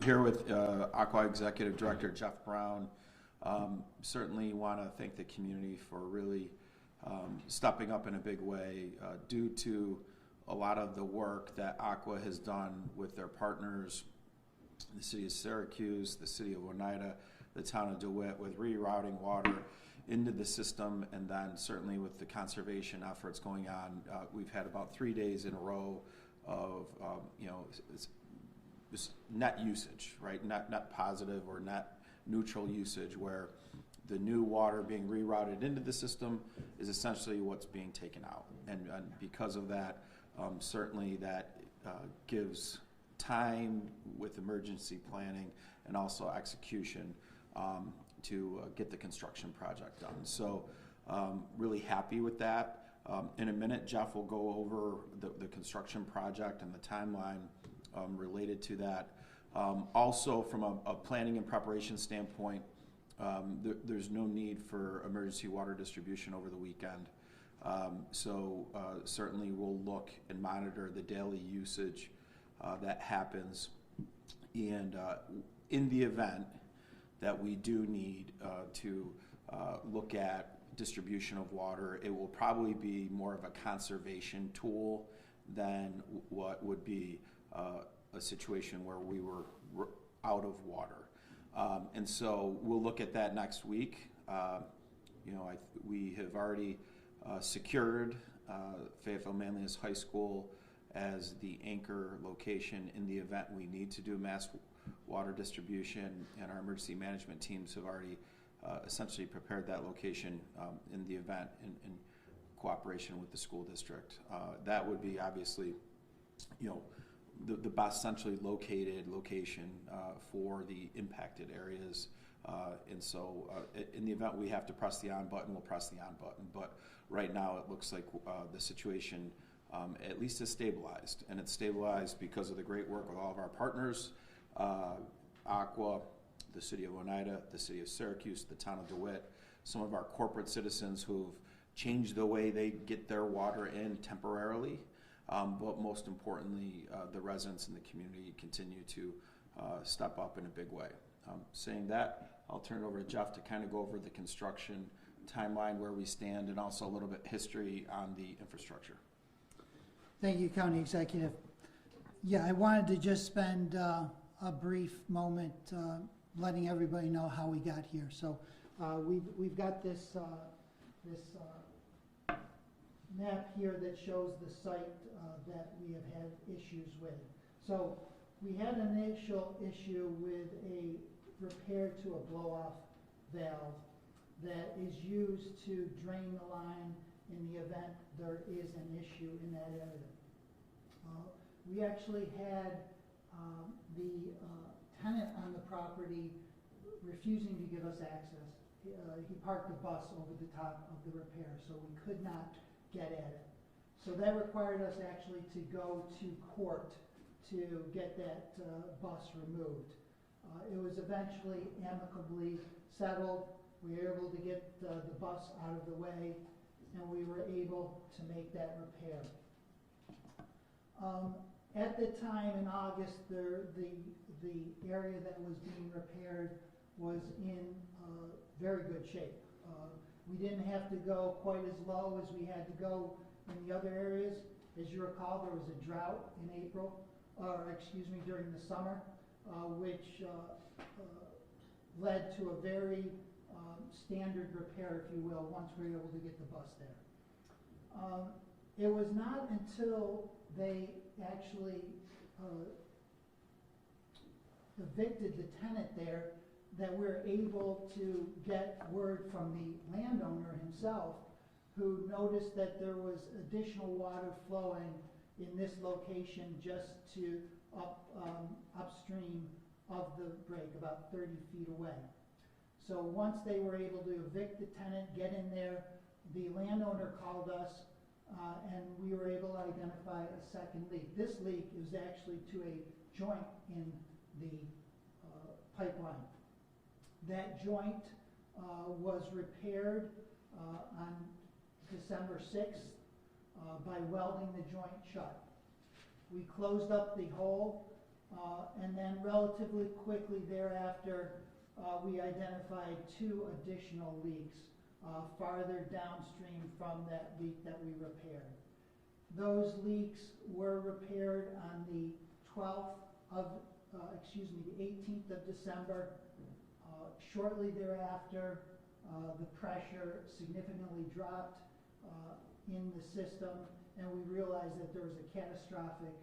here with Aqua Executive Director Jeff Brown. Certainly want to thank the community for really stepping up in a big way due to a lot of the work that Aqua has done with their partners, the City of Syracuse, the City of Oneida, the Town of DeWitt, with rerouting water into the system, and then certainly with the conservation efforts going on. We've had about 3 days in a row of this net usage, right? Net positive or net neutral usage, where the new water being rerouted into the system is essentially what's being taken out. And because of that, certainly that gives time with emergency planning and also execution to get the construction project done. So really happy with that. In a minute, Jeff will go over the construction project and the timeline related to that. Also, from a planning and preparation standpoint, there's no need for emergency water distribution over the weekend. So certainly we'll look and monitor the daily usage that happens. And in the event that we do need to look at distribution of water, it will probably be more of a conservation tool than what would be a situation where we were out of water. And so we'll look at that next week. We have already secured Fayetteville Manlius High School as the anchor location in the event we need to do mass water distribution, and our emergency management teams have already essentially prepared that location in the event in cooperation with the school district. That would be obviously, the best centrally located location for the impacted areas. And so in the event we have to press the on button, we'll press the on button. But right now it looks like the situation at least is stabilized. And it's stabilized because of the great work with all of our partners, Aqua, the City of Oneida, the City of Syracuse, the Town of DeWitt, some of our corporate citizens who've changed the way they get their water in temporarily. But most importantly, the residents in the community continue to step up in a big way. Saying that, I'll turn it over to Jeff to kind of go over the construction timeline, where we stand, and also a little bit history on the infrastructure. Thank you, County Executive. Yeah, I wanted to just spend a brief moment letting everybody know how we got here. So we've got this map here that shows the site that we have had issues with. So we had an initial issue with a repair to a blow-off valve that is used to drain the line in the event there is an issue in that area. We actually had the tenant on the property refusing to give us access. He parked the bus over the top of the repair, so we could not get at it. So that required us actually to go to court to get that bus removed. It was eventually amicably settled. We were able to get the bus out of the way, and we were able to make that repair. At the time in August, the area that was being repaired was in very good shape. We didn't have to go quite as low as we had to go in the other areas. As you recall, there was a drought in during the summer, which led to a very standard repair, if you will, once we were able to get the bus there. It was not until they actually evicted the tenant there that we were able to get word from the landowner himself, who noticed that there was additional water flowing in this location just to upstream of the break, about 30 feet away. So once they were able to evict the tenant, get in there, the landowner called us, and we were able to identify a second leak. This leak is actually to a joint in the pipeline. That joint was repaired on December 6th by welding the joint shut. We closed up the hole And then relatively quickly thereafter, we identified 2 additional leaks farther downstream from that leak that we repaired. Those leaks were repaired on the 12th of, the 18th of December. Shortly thereafter, the pressure significantly dropped in the system, and we realized that there was a catastrophic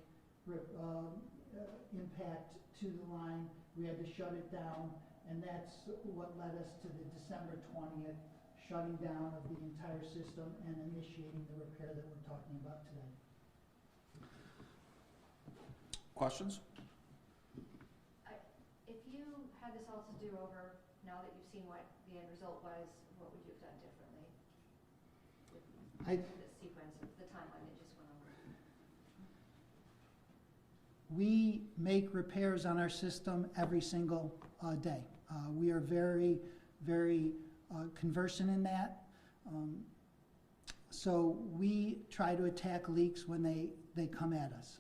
impact to the line. We had to shut it down, and that's what led us to the December 20th shutting down of the entire system and initiating the repair that we're talking about today. Questions? If you had this all to do over, now that you've seen what the end result was, what would you have done differently with the sequence of the timeline that just went over? We make repairs on our system every single day. We are very, very conversant in that. So we try to attack leaks when they come at us.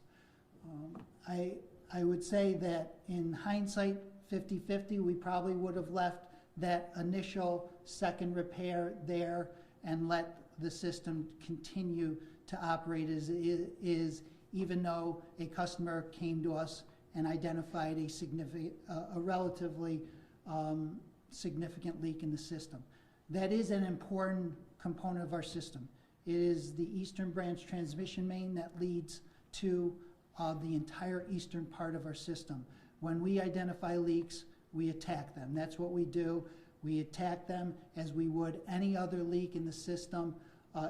I would say that in hindsight, 50-50, we probably would have left that initial second repair there and let the system continue to operate as it is, even though a customer came to us and identified a relatively significant leak in the system. That is an important component of our system. It is the eastern branch transmission main that leads to the entire eastern part of our system. When we identify leaks, we attack them. That's what we do. We attack them as we would any other leak in the system.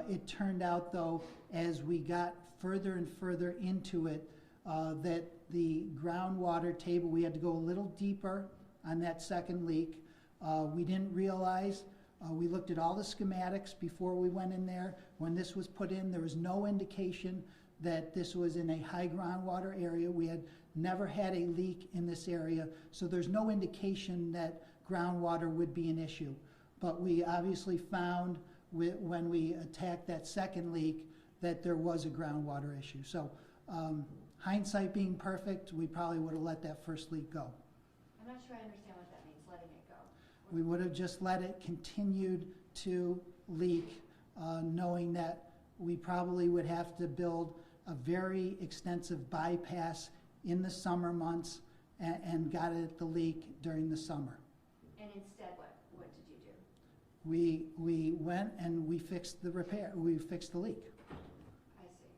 It turned out, though, as we got further and further into it, that the groundwater table, we had to go a little deeper on that second leak. We didn't realize, we looked at all the schematics before we went in there. When this was put in, there was no indication that this was in a high groundwater area. We had never had a leak in this area, so there's no indication that groundwater would be an issue. But we obviously found when we attacked that second leak that there was a groundwater issue. So hindsight being perfect, we probably would have let that first leak go. I'm not sure I understand what that means, letting it go. We would have just let it continue to leak, knowing that we probably would have to build a very extensive bypass in the summer months and got at the leak during the summer. And instead, what did you do? We went and we fixed the repair. We fixed the leak. I see.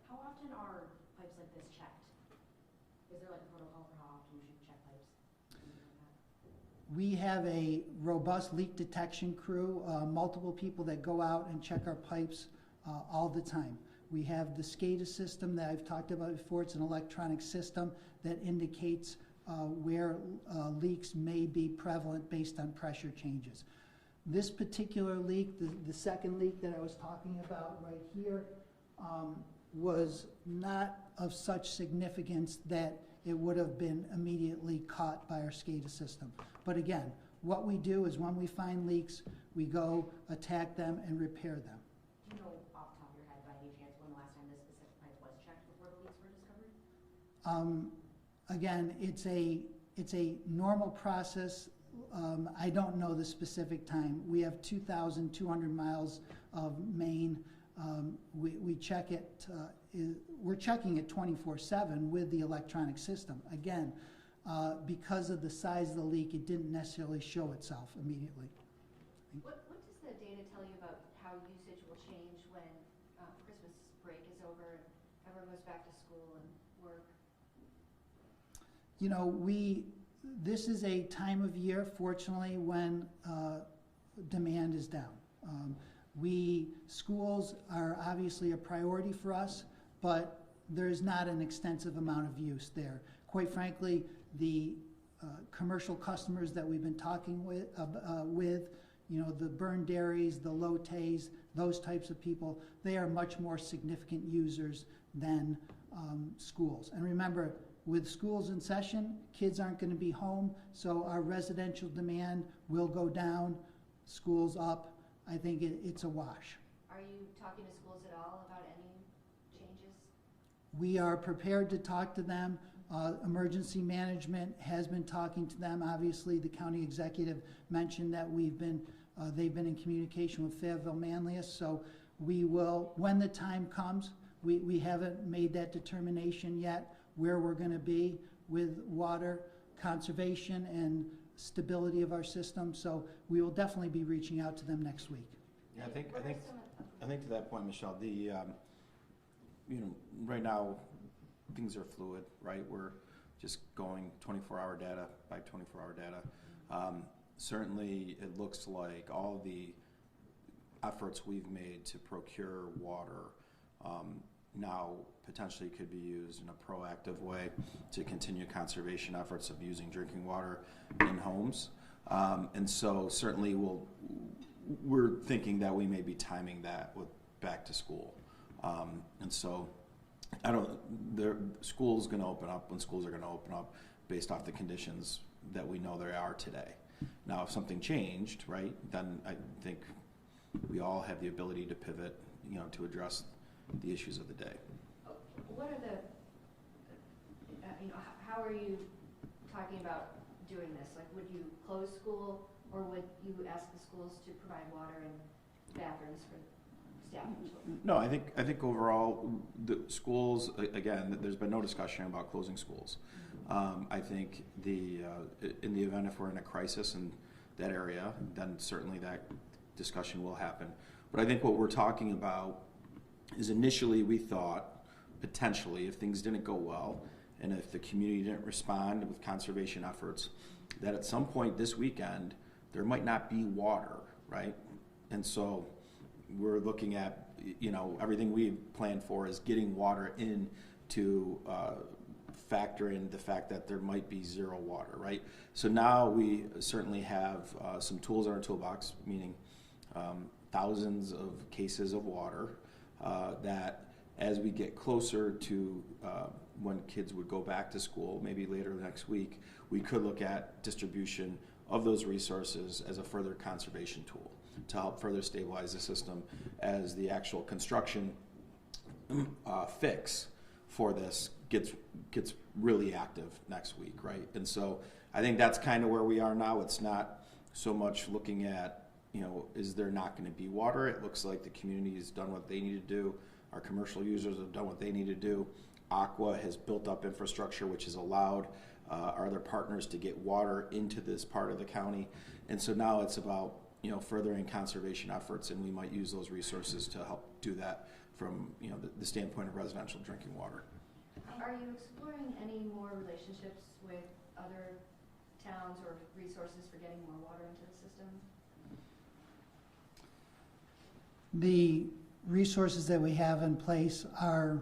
How often are pipes like this checked? Is there like a protocol for how often you should check pipes? We have a robust leak detection crew, multiple people that go out and check our pipes all the time. We have the SCADA system that I've talked about before. It's an electronic system that indicates where leaks may be prevalent based on pressure changes. This particular leak, the second leak that I was talking about right here, was not of such significance that it would have been immediately caught by our SCADA system. But again, what we do is when we find leaks, we go attack them and repair them. Do you know off the top of your head by any chance when the last time this specific pipe was checked before the leaks were discovered? Again, it's a normal process. I don't know the specific time. We have 2,200 miles of main. We check it. We're checking it 24/7 with the electronic system. Again, because of the size of the leak, it didn't necessarily show itself immediately. What does the data tell you about how usage will change when Christmas break is over and everyone goes back to school and work? You know, this is a time of year, fortunately, when demand is down. Schools are obviously a priority for us, but there's not an extensive amount of use there. Quite frankly, the commercial customers that we've been talking with, you know, the Burn Dairies, the Lottes, those types of people, they are much more significant users than schools. And remember, with schools in session, kids aren't going to be home, so our residential demand will go down, schools up. I think it's a wash. Are you talking to schools at all about any changes? We are prepared to talk to them. Emergency management has been talking to them. Obviously, the county executive mentioned that they've been in communication with Fayetteville Manlius, so we will, when the time comes, we haven't made that determination yet where we're going to be with water conservation and stability of our system, so we will definitely be reaching out to them next week. Yeah, I think to that point, Michelle, right now, things are fluid, right? We're just going 24-hour data by 24-hour data. Certainly, it looks like all the efforts we've made to procure water now potentially could be used in a proactive way to continue conservation efforts of using drinking water in homes. And so certainly we're thinking that we may be timing that with back to school. And so school's going to open up when schools are going to open up based off the conditions that we know there are today. Now, if something changed, right, then I think we all have the ability to pivot, to address the issues of the day. What are the, how are you talking about doing this? Like, would you close school, or would you ask the schools to provide water and bathrooms for staff and children? No, I think overall, the schools, again, there's been no discussion about closing schools. I think in the event if we're in a crisis in that area, then certainly that discussion will happen. But I think what we're talking about is initially we thought potentially if things didn't go well and if the community didn't respond with conservation efforts, that at some point this weekend there might not be water, right? And so we're looking at, everything we've planned for is getting water in to factor in the fact that there might be zero water, right? So now we certainly have some tools in our toolbox, meaning thousands of cases of water that as we get closer to when kids would go back to school, maybe later next week, we could look at distribution of those resources as a further conservation tool to help further stabilize the system as the actual construction fix for this gets really active next week, right? And so I think that's kind of where we are now. It's not so much looking at, is there not going to be water? It looks like the community has done what they need to do. Our commercial users have done what they need to do. Aqua has built up infrastructure which has allowed our other partners to get water into this part of the county. And so now it's about, furthering conservation efforts, and we might use those resources to help do that from, the standpoint of residential drinking water. Are you exploring any more relationships with other towns or resources for getting more water into the system? The resources that we have in place are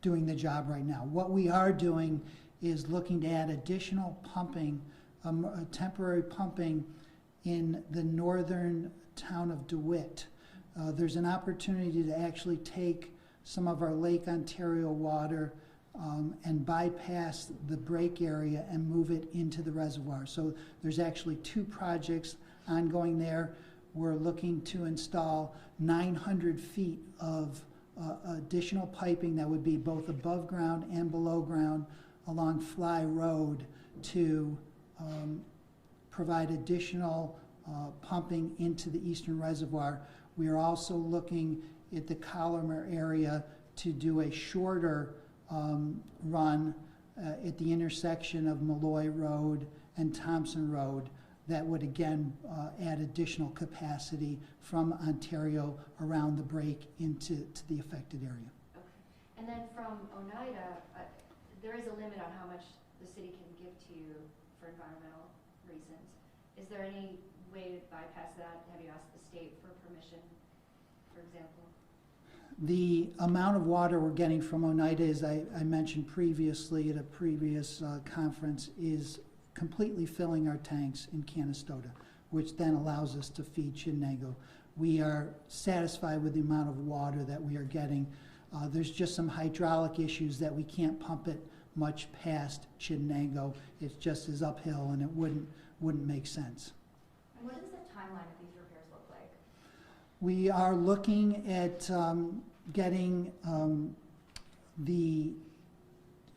doing the job right now. What we are doing is looking to add additional pumping, temporary pumping in the northern town of DeWitt. There's an opportunity to actually take some of our Lake Ontario water and bypass the break area and move it into the reservoir. So there's actually 2 projects ongoing there. We're looking to install 900 feet of additional piping that would be both above ground and below ground along Fly Road to provide additional pumping into the eastern reservoir. We are also looking at the Collimer area to do a shorter run at the intersection of Malloy Road and Thompson Road that would again add additional capacity from Ontario around the break into the affected area. Okay. And then from Oneida, there is a limit on how much the city can give to you for environmental reasons. Is there any way to bypass that? Have you asked the state for permission, for example? The amount of water we're getting from Oneida, as I mentioned previously at a previous conference, is completely filling our tanks in Canastota, which then allows us to feed Chenango. We are satisfied with the amount of water that we are getting. There's just some hydraulic issues that we can't pump it much past Chenango. It's just as uphill, and it wouldn't make sense. And what does the timeline of these repairs look like? We are looking at getting the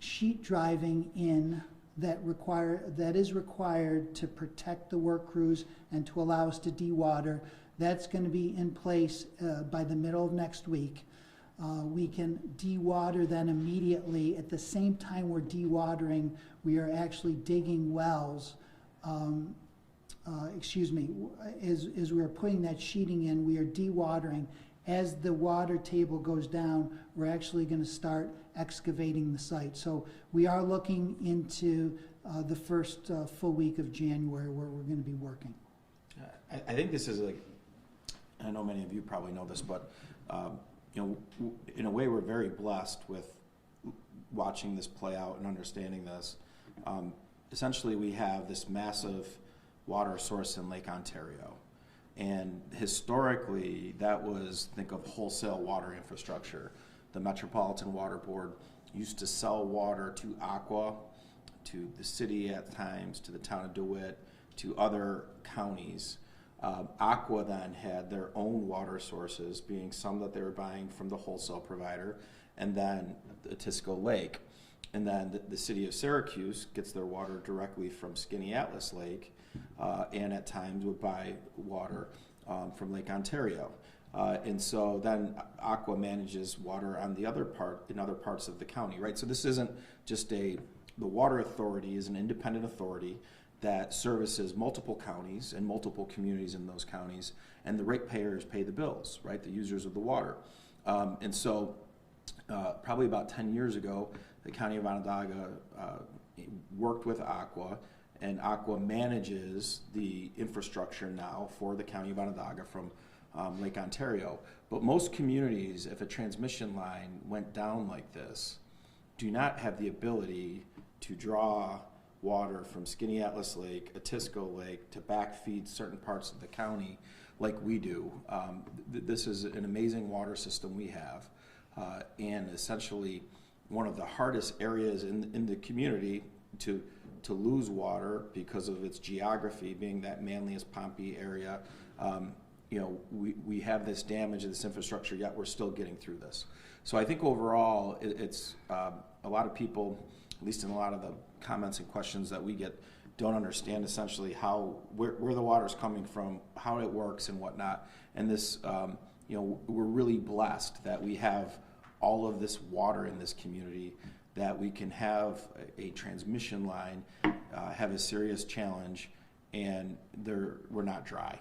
sheet driving in that is required to protect the work crews and to allow us to dewater. That's going to be in place by the middle of next week. We can dewater then immediately. At the same time we're dewatering, we are actually digging wells. As we are putting that sheeting in, we are dewatering. As the water table goes down, we're actually going to start excavating the site. So we are looking into the first full week of January where we're going to be working. I think this is like, I know many of you probably know this, but in a way we're very blessed with watching this play out and understanding this. Essentially we have this massive water source in Lake Ontario. And historically, that was, think of wholesale water infrastructure. The Metropolitan Water Board used to sell water to Aqua, to the city at times, to the town of DeWitt, to other counties. Aqua then had their own water sources, being some that they were buying from the wholesale provider, and then the Atisco Lake. And then the city of Syracuse gets their water directly from Skinny Atlas Lake, and at times would buy water from Lake Ontario. And so then Aqua manages water on the other parts of the county, right? So this isn't just the water authority is an independent authority that services multiple counties and multiple communities in those counties, and the ratepayers pay the bills, right? The users of the water. And so probably about 10 years ago, the county of Onondaga worked with Aqua, and Aqua manages the infrastructure now for the county of Onondaga from Lake Ontario. But most communities, if a transmission line went down like this, do not have the ability to draw water from Skinny Atlas Lake, Atisco Lake, to backfeed certain parts of the county like we do. This is an amazing water system we have, and essentially one of the hardest areas in the community to lose water because of its geography, being that Manlius-Pompey area. We have this damage of this infrastructure, yet we're still getting through this. So I think overall, it's a lot of people, at least in a lot of the comments and questions that we get, don't understand essentially where the water is coming from, how it works, and whatnot. And this, we're really blessed that we have all of this water in this community, that we can have a transmission line have a serious challenge, and we're not dry,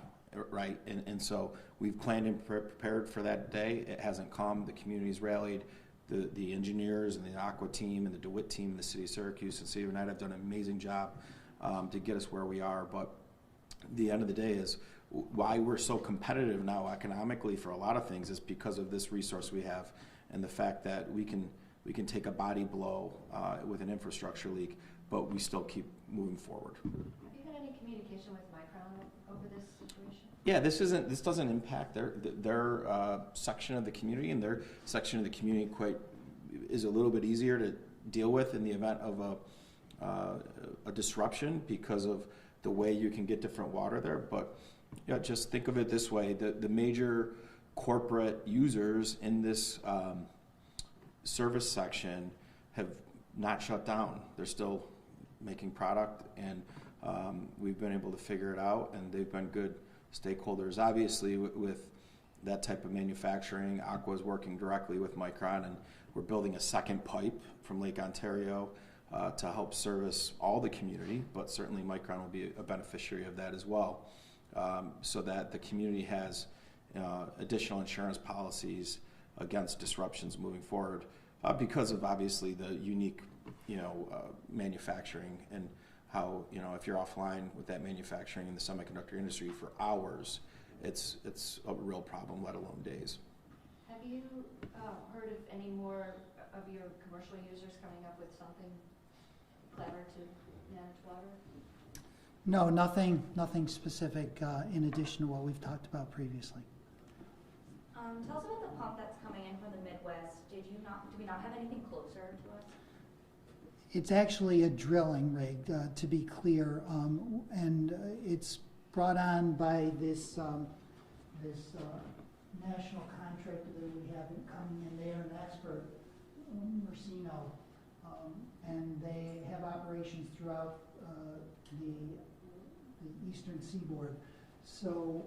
right? And so we've planned and prepared for that day. It hasn't come. The community's rallied. The engineers and the Aqua team and the DeWitt team and the city of Syracuse and city of Oneida have done an amazing job to get us where we are. But the end of the day is why we're so competitive now economically for a lot of things is because of this resource we have, and the fact that we can take a body blow with an infrastructure leak, but we still keep moving forward. Have you had any communication with McMahon over this situation? Yeah, this doesn't impact their section of the community, and their section of the community is a little bit easier to deal with in the event of a disruption because of the way you can get different water there. But yeah, just think of it this way: the major corporate users in this service section have not shut down. They're still making product, and we've been able to figure it out, and they've been good stakeholders. Obviously, with that type of manufacturing, Aqua is working directly with Micron, and we're building a second pipe from Lake Ontario to help service all the community, but certainly Micron will be a beneficiary of that as well, so that the community has additional insurance policies against disruptions moving forward because of obviously the unique manufacturing, and how if you're offline with that manufacturing in the semiconductor industry for hours, it's a real problem, let alone days. Have you heard of any more of your commercial users coming up with something clever to manage water? No, nothing specific in addition to what we've talked about previously. Tell us about the pump that's coming in from the Midwest. Do we not have anything closer to us? It's actually a drilling rig, to be clear, and it's brought on by this national contractor that we have coming in there, and that's for Mercino. and they have operations throughout the eastern seaboard. So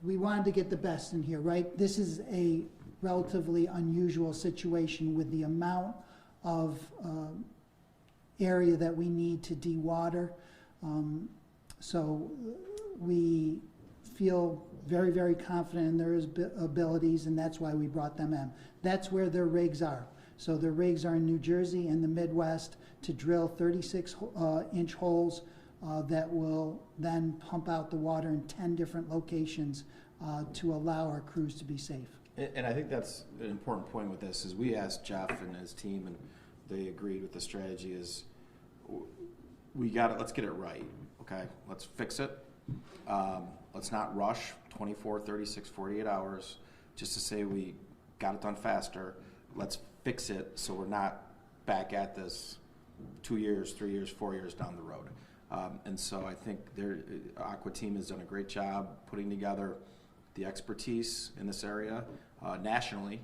we wanted to get the best in here, right? This is a relatively unusual situation with the amount of area that we need to dewater. So we feel very, very confident in their abilities, and that's why we brought them in. That's where their rigs are. So their rigs are in New Jersey and the Midwest to drill 36-inch holes that will then pump out the water in 10 different locations to allow our crews to be safe. And I think that's an important point with this, is we asked Jeff and his team, and they agreed with the strategy is, let's get it right, okay? Let's fix it. Let's not rush 24, 36, 48 hours just to say we got it done faster. Let's fix it so we're not back at this 2 years, 3 years, 4 years down the road. And so I think their Aqua team has done a great job putting together the expertise in this area nationally.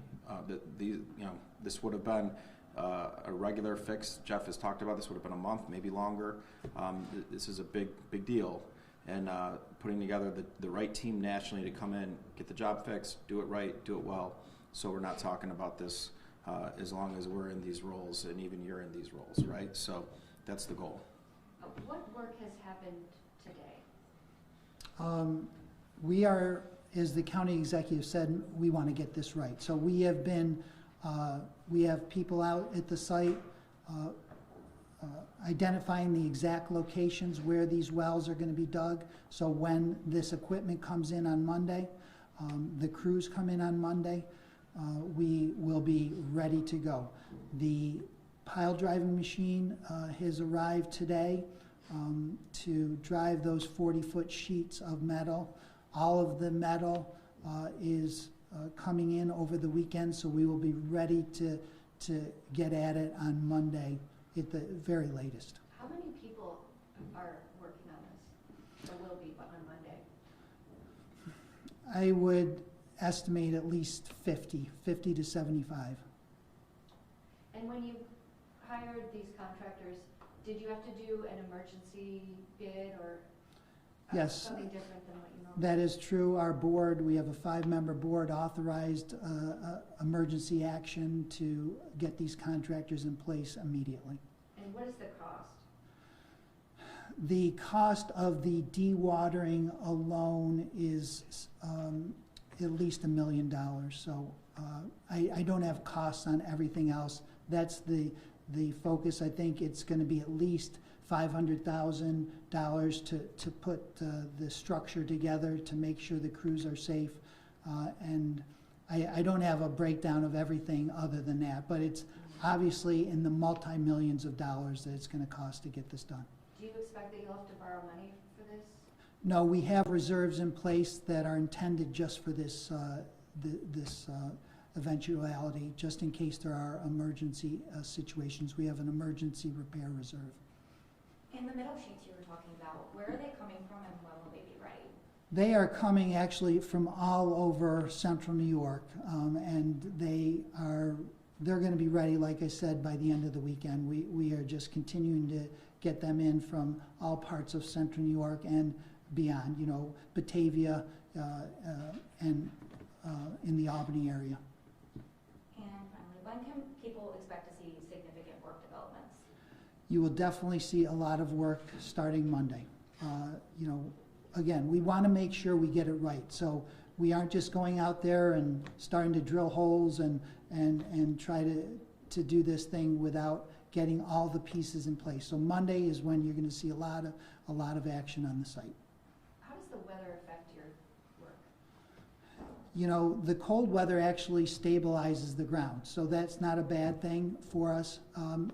This would have been a regular fix. Jeff has talked about this would have been a month, maybe longer. This is a big deal, and putting together the right team nationally to come in, get the job fixed, do it right, do it well. So we're not talking about this as long as we're in these roles, and even you're in these roles, right? So that's the goal. What work has happened today? We are, as the county executive said, we want to get this right. So we have been, we have people out at the site identifying the exact locations where these wells are going to be dug. So when this equipment comes in on Monday, the crews come in on Monday, we will be ready to go. The pile driving machine has arrived today to drive those 40-foot sheets of metal. All of the metal is coming in over the weekend, so we will be ready to get at it on Monday at the very latest. How many people are working on this, or will be on Monday? I would estimate at least 50 to 75. And when you hired these contractors, did you have to do an emergency bid or Yes. something different than what you normally? That is true. Our board, we have a 5-member board, authorized emergency action to get these contractors in place immediately. And what is the cost? The cost of the dewatering alone is at least $1 million. So I don't have costs on everything else. That's the focus. I think it's going to be at least $500,000 to put the structure together to make sure the crews are safe. And I don't have a breakdown of everything other than that, but it's obviously in the multi-millions of dollars that it's going to cost to get this done. Do you expect that you'll have to borrow money for this? No, we have reserves in place that are intended just for this eventuality, just in case there are emergency situations. We have an emergency repair reserve. And the metal sheets you were talking about, where are they coming from and when will they be ready? They are coming actually from all over central New York, and they're going to be ready, like I said, by the end of the weekend. We are just continuing to get them in from all parts of central New York and beyond, Batavia and in the Albany area. And finally, when can people expect to see significant work developments? You will definitely see a lot of work starting Monday. Again, we want to make sure we get it right. So we aren't just going out there and starting to drill holes and try to do this thing without getting all the pieces in place. So Monday is when you're going to see a lot of action on the site. How does the weather affect your work? The cold weather actually stabilizes the ground, so that's not a bad thing for us.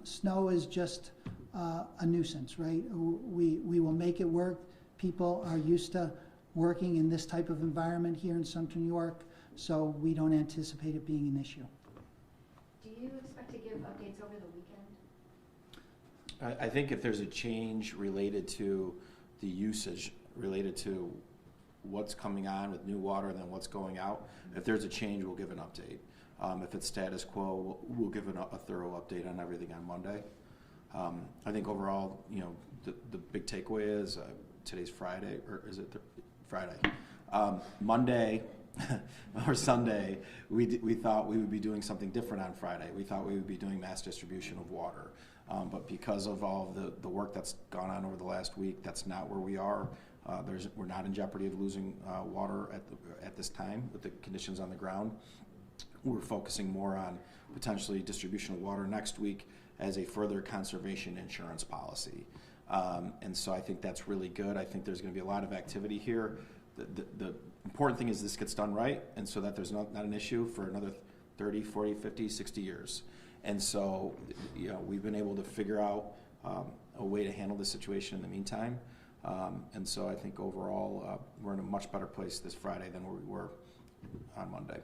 Snow is just a nuisance, right? We will make it work. People are used to working in this type of environment here in central New York, so we don't anticipate it being an issue. Do you expect to give updates over the weekend? I think if there's a change related to the usage, related to what's coming on with new water and then what's going out, if there's a change, we'll give an update. If it's status quo, we'll give a thorough update on everything on Monday. I think overall, the big takeaway is today's Friday, or is it Friday? Monday or Sunday, we thought we would be doing something different on Friday. We thought we would be doing mass distribution of water. But because of all the work that's gone on over the last week, that's not where we are. We're not in jeopardy of losing water at this time with the conditions on the ground. We're focusing more on potentially distribution of water next week as a further conservation insurance policy. And so I think that's really good. I think there's going to be a lot of activity here. The important thing is this gets done right, and so that there's not an issue for another 30, 40, 50, 60 years. And so, we've been able to figure out a way to handle the situation in the meantime. And so I think overall, we're in a much better place this Friday than where we were on Monday.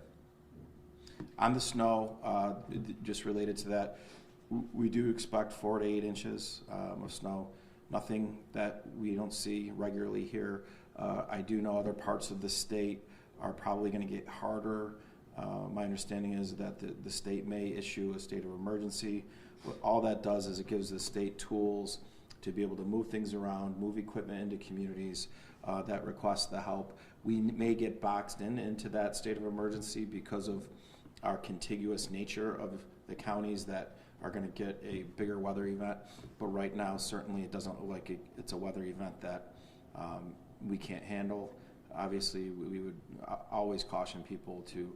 On the snow, just related to that, we do expect 4 to 8 inches of snow. Nothing that we don't see regularly here. I do know other parts of the state are probably going to get harder. My understanding is that the state may issue a state of emergency. But all that does is it gives the state tools to be able to move things around, move equipment into communities that request the help. We may get boxed into that state of emergency because of our contiguous nature of the counties that are going to get a bigger weather event. But right now, certainly it doesn't look like it's a weather event that we can't handle. Obviously, we would always caution people to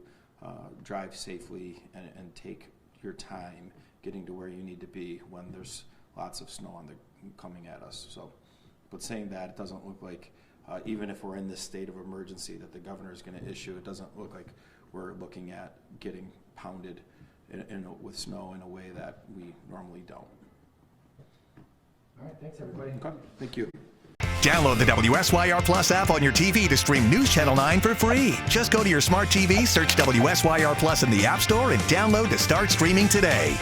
drive safely and take your time getting to where you need to be when there's lots of snow coming at us. So, but saying that, it doesn't look like, even if we're in this state of emergency that the governor is going to issue, it doesn't look like we're looking at getting pounded with snow in a way that we normally don't. All right, thanks everybody. Okay, thank you. Download the WSYR Plus app on your TV to stream News Channel 9 for free. Just go to your smart TV, search WSYR Plus in the App Store, and download to start streaming today.